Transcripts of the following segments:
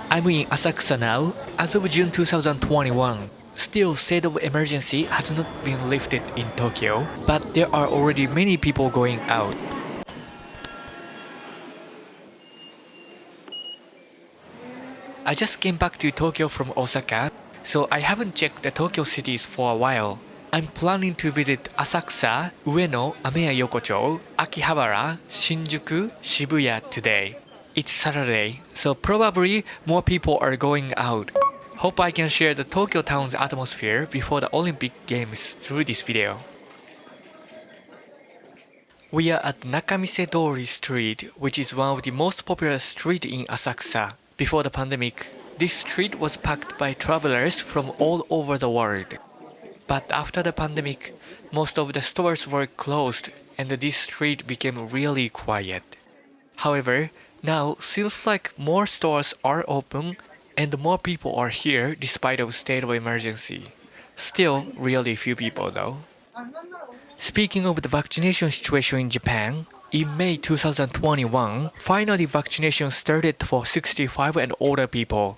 I'm in Asakusa now. As of June 2021, still state of emergency has not been lifted in Tokyo, but there are already many people going out. I just came back to Tokyo from Osaka, so I haven't checked the Tokyo cities for a while. I'm planning to visit Asakusa, Ueno Ameyoko, Akihabara, Shinjuku, Shibuya today. It's Saturday, so probably more people are going out. Hope I can share the Tokyo town's atmosphere before the Olympic Games through this video. We are at Nakmise Street, which is one of the most popular streets in Asakusa. Before the pandemic, this street was packed by travelers from all over the world. But after the pandemic, most of the stores were closed and this street became really quiet. However, now seems like more stores are open and more people are here despite of state of emergency. Still, really few people though. Speaking of the vaccination situation in Japan, in May 2021, finally vaccination started for 65 and older people.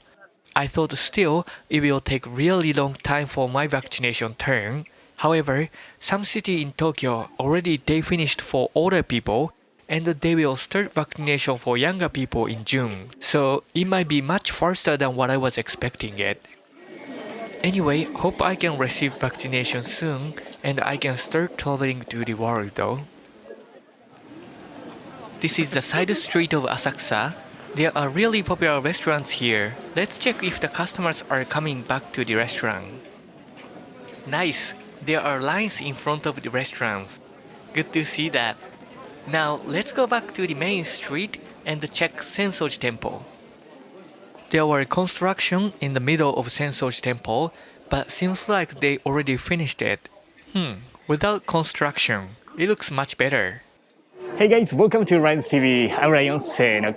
I thought still it will take really long time for my vaccination turn. However, some city in Tokyo already they finished for older people and they will start vaccination for younger people in June. So it might be much faster than what I was expecting it. Anyway, hope I can receive vaccination soon and I can start traveling to the world though. This is the side street of Asakusa. There are really popular restaurants here. Let's check if the customers are coming back to the restaurant. Nice! There are lines in front of the restaurants. Good to see that. Now let's go back to the main street and check Sensoji Temple. There were construction in the middle of Sensoji Temple, but seems like they already finished it. Without construction, it looks much better. Hey guys, welcome to Ryan TV. I'm Ryan Seno.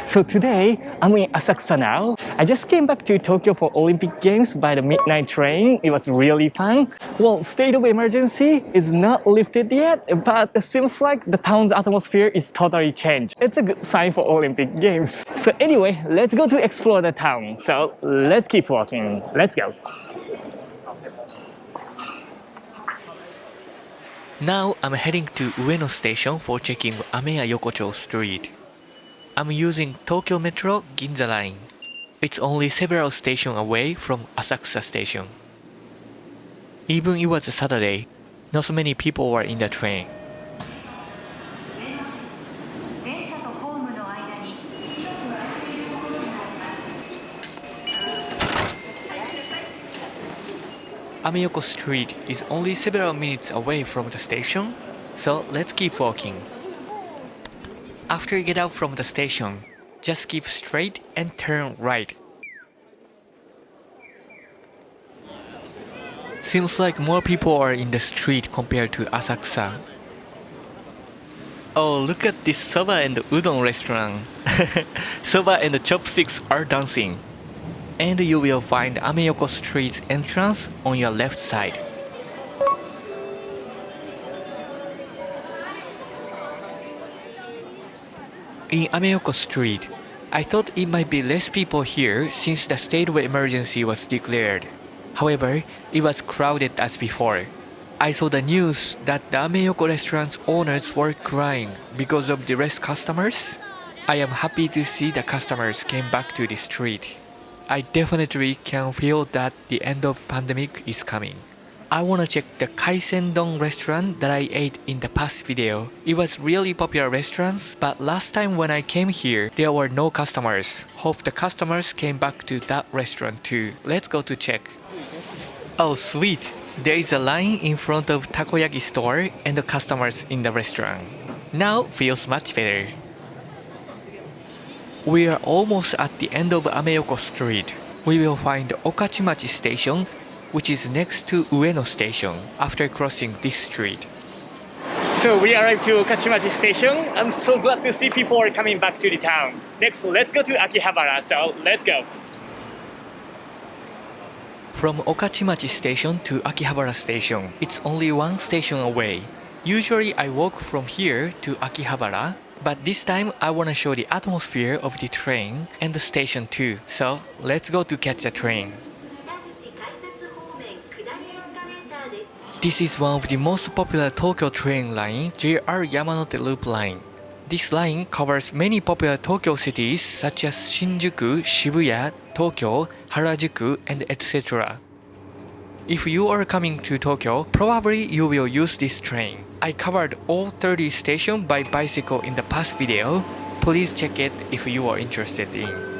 So today, I'm in Asakusa now. I just came back to Tokyo for Olympic Games by the midnight train. It was really fun. Well, state of emergency is not lifted yet, but it seems like the town's atmosphere is totally changed. It's a good sign for Olympic Games. So anyway, let's go to explore the town. So let's keep walking. Let's go. Now I'm heading to Ueno Station for checking Ameyoko Street. I'm using Tokyo Metro Ginza Line. It's only several stations away from Asakusa Station. Even it was a Saturday, not so many people were in the train. Ameyoko Street is only several minutes away from the station, so let's keep walking. After you get out from the station, just keep straight and turn right. Seems like more people are in the street compared to Asakusa. Oh, look at this soba and udon restaurant. Soba and the chopsticks are dancing. And you will find Ameyoko Street's entrance on your left side. In Ameyoko Street, I thought it might be less people here since the state of emergency was declared. However, it was crowded as before. I saw the news that the Ameyoko restaurant's owners were crying because of the less customers. I am happy to see the customers came back to the street. I definitely can feel that the end of pandemic is coming. I wanna check the Kaisendon restaurant that I ate in the past video. It was really popular restaurants, but last time when I came here, there were no customers. Hope the customers came back to that restaurant too. Let's go to check. Oh sweet! There is a line in front of takoyaki store and the customers in the restaurant. Now feels much better. We are almost at the end of Ameyoko Street. We will find Okachimachi Station, which is next to Ueno Station, after crossing this street. So we arrived to Okachimachi Station. I'm so glad to see people are coming back to the town. Next, let's go to Akihabara, so let's go. From Okachimachi station to Akihabara station, it's only one station away. Usually I walk from here to Akihabara, but this time I wanna show the atmosphere of the train and the station too. So let's go to catch the train. This is one of the most popular Tokyo train line, JR Yamanote Loop line. This line covers many popular Tokyo cities such as Shinjuku, Shibuya, Tokyo, Harajuku, and etc. If you are coming to Tokyo, probably you will use this train. I covered all 30 stations by bicycle in the past video. Please check it if you are interested in.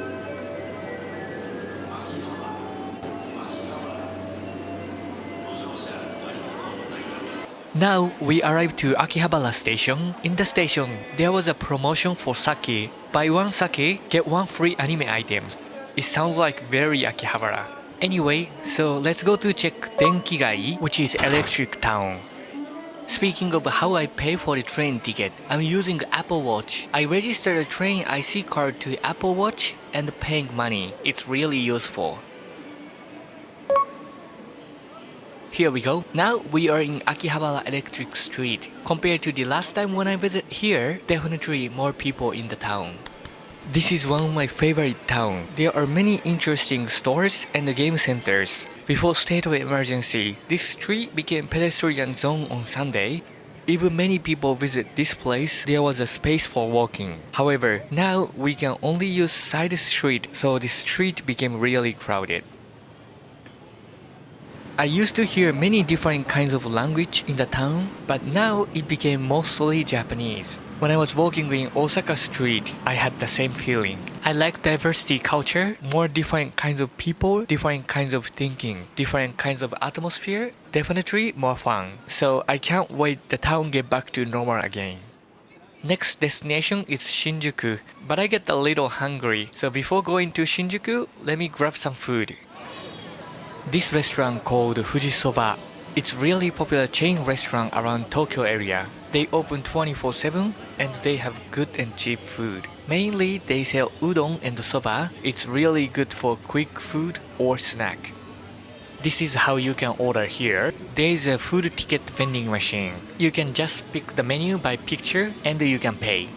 Now we arrived to Akihabara station. In the station, there was a promotion for sake. Buy one sake, get one free anime item. It sounds like very Akihabara. Anyway, so let's go to check Denkigai, which is Electric Town. Speaking of how I pay for the train ticket, I'm using Apple Watch. I registered a train IC card to the Apple Watch and paying money. It's really useful. Here we go. Now we are in Akihabara Electric Street. Compared to the last time when I visit here, definitely more people in the town. This is one of my favorite towns. There are many interesting stores and game centers. Before state of emergency, this street became pedestrian zone on Sunday. Even many people visit this place, there was a space for walking. However, now we can only use side street, so the street became really crowded. I used to hear many different kinds of language in the town, but now it became mostly Japanese. When I was walking in Osaka Street, I had the same feeling. I like diversity culture, more different kinds of people, different kinds of thinking, different kinds of atmosphere, definitely more fun. So I can't wait the town get back to normal again. Next destination is Shinjuku, but I get a little hungry, so before going to Shinjuku, let me grab some food. This restaurant called Fuji Soba. It's really popular chain restaurant around Tokyo area. They open 24/7 and they have good and cheap food. Mainly they sell udon and soba. It's really good for quick food or snack. This is how you can order here. There is a food ticket vending machine. You can just pick the menu by picture and you can pay.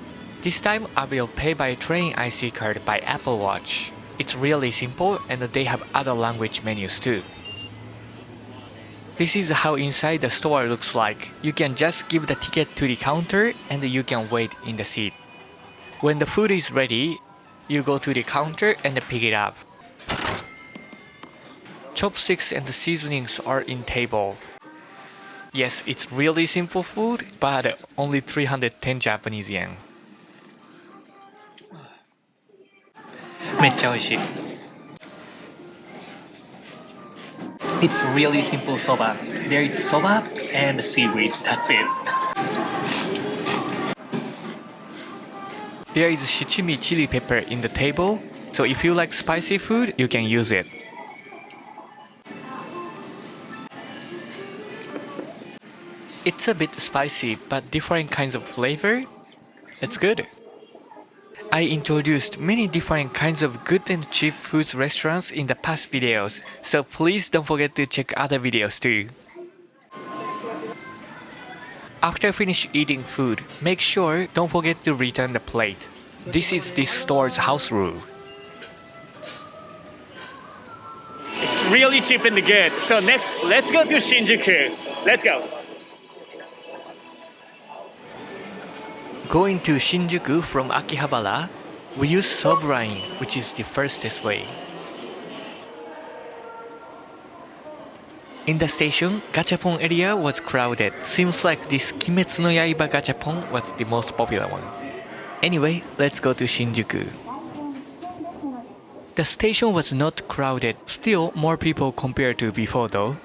This time I will pay by train IC card by Apple Watch. It's really simple and they have other language menus too. This is how inside the store looks like. You can just give the ticket to the counter and you can wait in the seat. When the food is ready, you go to the counter and pick it up. Chopsticks and seasonings are in table. Yes, it's really simple food, but only 310 Japanese yen. めっちゃ美味しい. It's really simple soba. There is soba and seaweed. That's it. There is shichimi chili pepper in the table. So if you like spicy food, you can use it. It's a bit spicy, but different kinds of flavor. It's good. I introduced many different kinds of good and cheap food restaurants in the past videos, so please don't forget to check other videos too. After finish eating food, make sure don't forget to return the plate. This is this store's house rule. It's really cheap and good. So next, let's go to Shinjuku. Let's go. Going to Shinjuku from Akihabara, we use Sobu line, which is the fastest way. In the station, gachapon area was crowded. Seems like this Kimetsu no Yaiba gachapon was the most popular one. Anyway, let's go to Shinjuku. The station was not crowded, still more people compared to before though.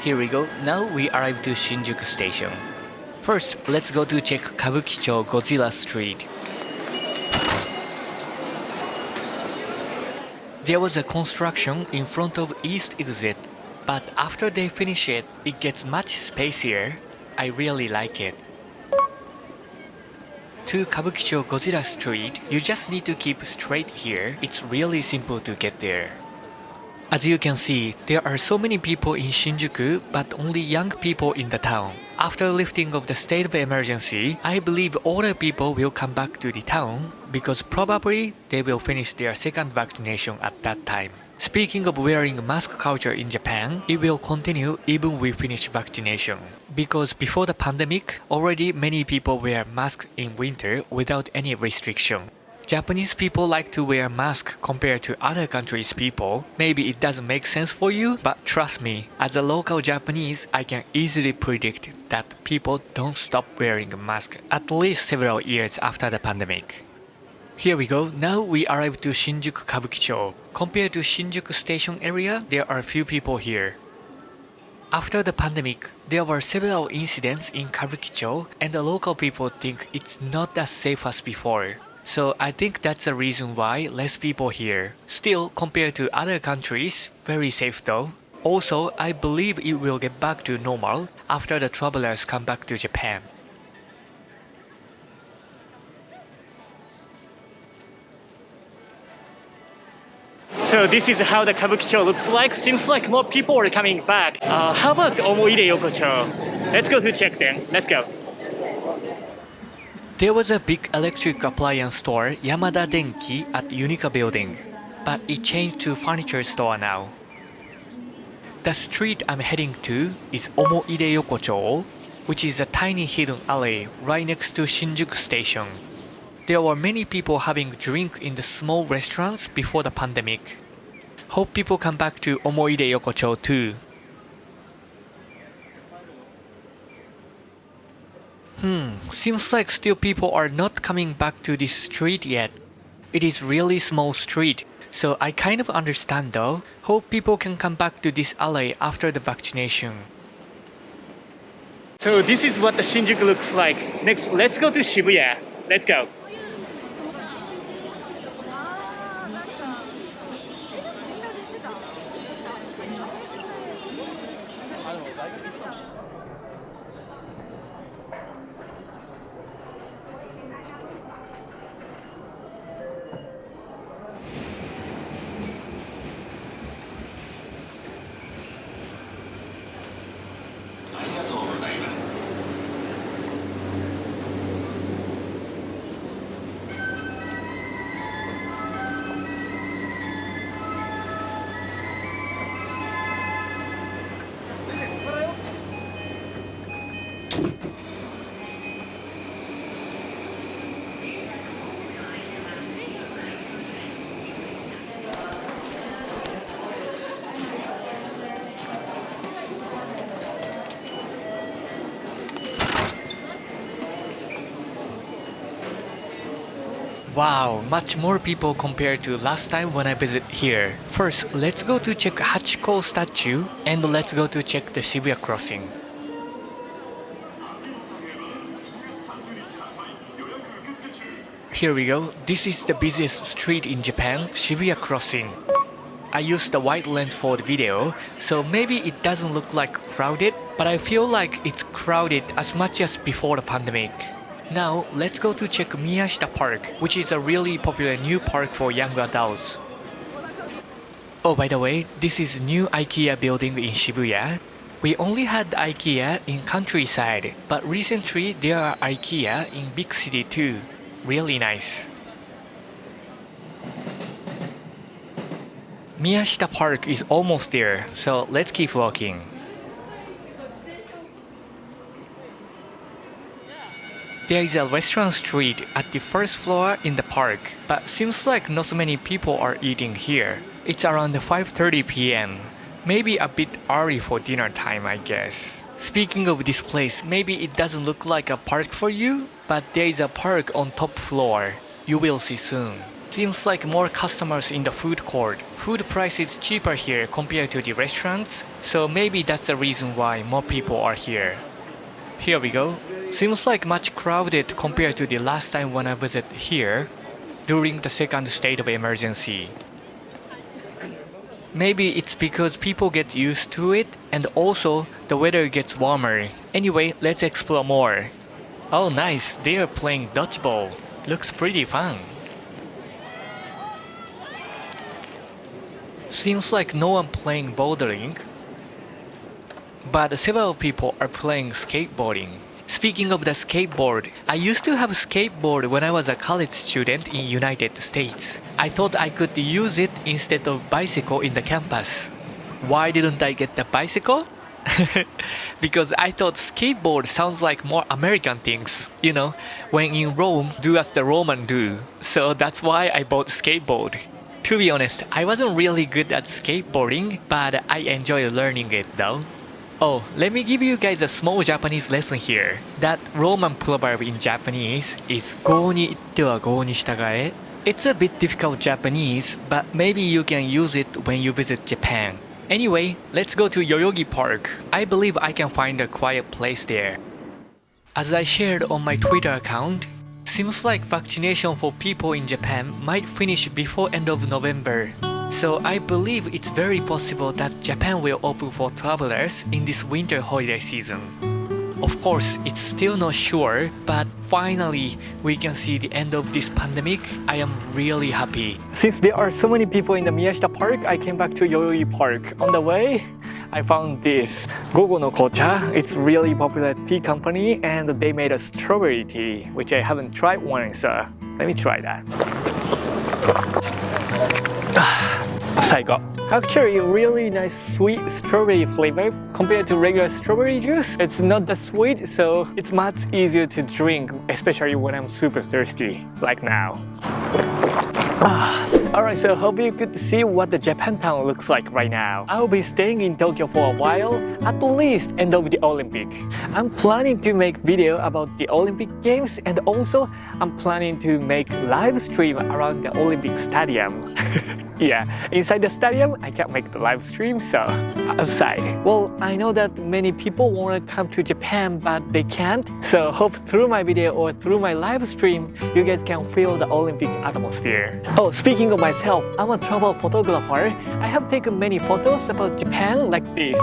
Here we go, now we arrive to Shinjuku Station. First, let's go to check Kabukicho Godzilla Street. There was a construction in front of East Exit, but after they finish it, it gets much spacier. I really like it. To Kabukicho Godzilla Street, you just need to keep straight here. It's really simple to get there. As you can see, there are so many people in Shinjuku, but only young people in the town. After lifting of the state of emergency, I believe older people will come back to the town because probably they will finish their second vaccination at that time. Speaking of wearing mask culture in Japan, it will continue even we finish vaccination. Because before the pandemic, already many people wear masks in winter without any restriction. Japanese people like to wear masks compared to other countries' people. Maybe it doesn't make sense for you, but trust me, as a local Japanese, I can easily predict that people don't stop wearing a mask at least several years after the pandemic. Here we go, now we arrive to Shinjuku Kabukicho. Compared to Shinjuku Station area, there are few people here. After the pandemic, there were several incidents in Kabukicho and the local people think it's not as safe as before. So I think that's the reason why less people here. Still, compared to other countries, very safe though. Also, I believe it will get back to normal after the travelers come back to Japan. So this is how the Kabukicho looks like. Seems like more people are coming back. How about Omoide Yokocho? Let's go to check then. Let's go. There was a big electric appliance store, Yamada Denki, at Unica building, but it changed to furniture store now. The street I'm heading to is Omoide Yokocho, which is a tiny hidden alley right next to Shinjuku Station. There were many people having drink in the small restaurants before the pandemic. Hope people come back to Omoide Yokocho too. Seems like still people are not coming back to this street yet. It is really small street, so I kind of understand though. Hope people can come back to this alley after the vaccination. So this is what the Shinjuku looks like. Next, let's go to Shibuya. Let's go. Wow, much more people compared to last time when I visit here. First, let's go to check Hachiko statue and let's go to check the Shibuya Crossing. Here we go, this is the busiest street in Japan, Shibuya Crossing. I used the wide lens for the video, so maybe it doesn't look like crowded, but I feel like it's crowded as much as before the pandemic. Now, let's go to check Miyashita Park, which is a really popular new park for young adults. Oh, by the way, this is new IKEA building in Shibuya. We only had IKEA in countryside, but recently there are IKEA in big city too. Really nice. Miyashita Park is almost there, so let's keep walking. There is a restaurant street at the first floor in the park, but seems like not so many people are eating here. It's around 5:30 p.m. Maybe a bit early for dinner time, I guess. Speaking of this place, maybe it doesn't look like a park for you, but there is a park on top floor. You will see soon. Seems like more customers in the food court. Food price is cheaper here compared to the restaurants, so maybe that's the reason why more people are here. Here we go. Seems like much crowded compared to the last time when I visited here during the second state of emergency. Maybe it's because people get used to it and also the weather gets warmer. Anyway, let's explore more. Oh nice, they are playing dodgeball. Looks pretty fun. Seems like no one playing bouldering, but several people are playing skateboarding. Speaking of the skateboard, I used to have a skateboard when I was a college student in United States. I thought I could use it instead of bicycle in the campus. Why didn't I get the bicycle? Because I thought skateboard sounds like more American things. You know, when in Rome, do as the Roman do. So that's why I bought skateboard. To be honest, I wasn't really good at skateboarding, but I enjoy learning it though. Oh, let me give you guys a small Japanese lesson here. That Roman proverb in Japanese is "go ni itte wa go ni shitagae." It's a bit difficult Japanese, but maybe you can use it when you visit Japan. Anyway, let's go to Yoyogi Park. I believe I can find a quiet place there. As I shared on my Twitter account, seems like vaccination for people in Japan might finish before end of November. So I believe it's very possible that Japan will open for travelers in this winter holiday season. Of course, it's still not sure, but finally we can see the end of this pandemic. I am really happy. Since there are so many people in the Miyashita Park, I came back to Yoyogi Park. On the way, I found this Gogo no Kocha. It's really popular tea company and they made a strawberry tea, which I haven't tried once, so let me try that. Saigo. Actually, a really nice sweet strawberry flavor compared to regular strawberry juice. It's not that sweet, so it's much easier to drink, especially when I'm super thirsty, like now. Alright, so hope you could see what the Japantown looks like right now. I'll be staying in Tokyo for a while, at least end of the Olympic. I'm planning to make video about the Olympic Games and also I'm planning to make live stream around the Olympic Stadium. Yeah, inside the stadium, I can't make the live stream, so outside. Well, I know that many people want to come to Japan, but they can't. So hope through my video or through my live stream, you guys can feel the Olympic atmosphere. Oh, speaking of myself, I'm a travel photographer. I have taken many photos about Japan like this.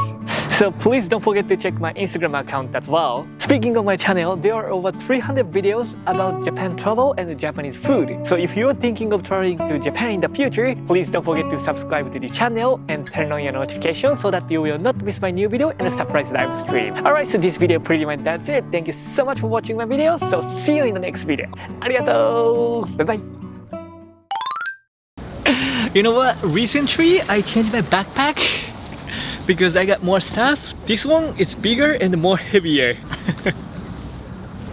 So please don't forget to check my Instagram account as well. Speaking of my channel, there are over 300 videos about Japan travel and Japanese food. So if you're thinking of traveling to Japan in the future, please don't forget to subscribe to the channel and turn on your notifications so that you will not miss my new video and a surprise live stream. Alright, so this video pretty much that's it. Thank you so much for watching my video. So see you in the next video. Arigato! Bye bye! You know what? Recently, I changed my backpack because I got more stuff. This one is bigger and more heavier.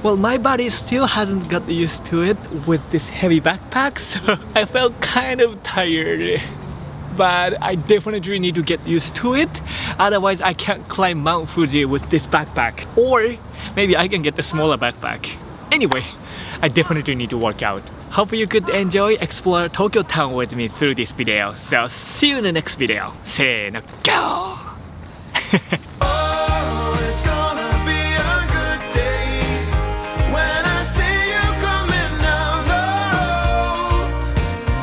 Well, my body still hasn't got used to it with this heavy backpack, so I felt kind of tired. But I definitely need to get used to it, otherwise I can't climb Mount Fuji with this backpack. Or maybe I can get a smaller backpack. Anyway, I definitely need to work out. Hope you could enjoy explore Tokyo town with me through this video. So see you in the next video. せーの、go!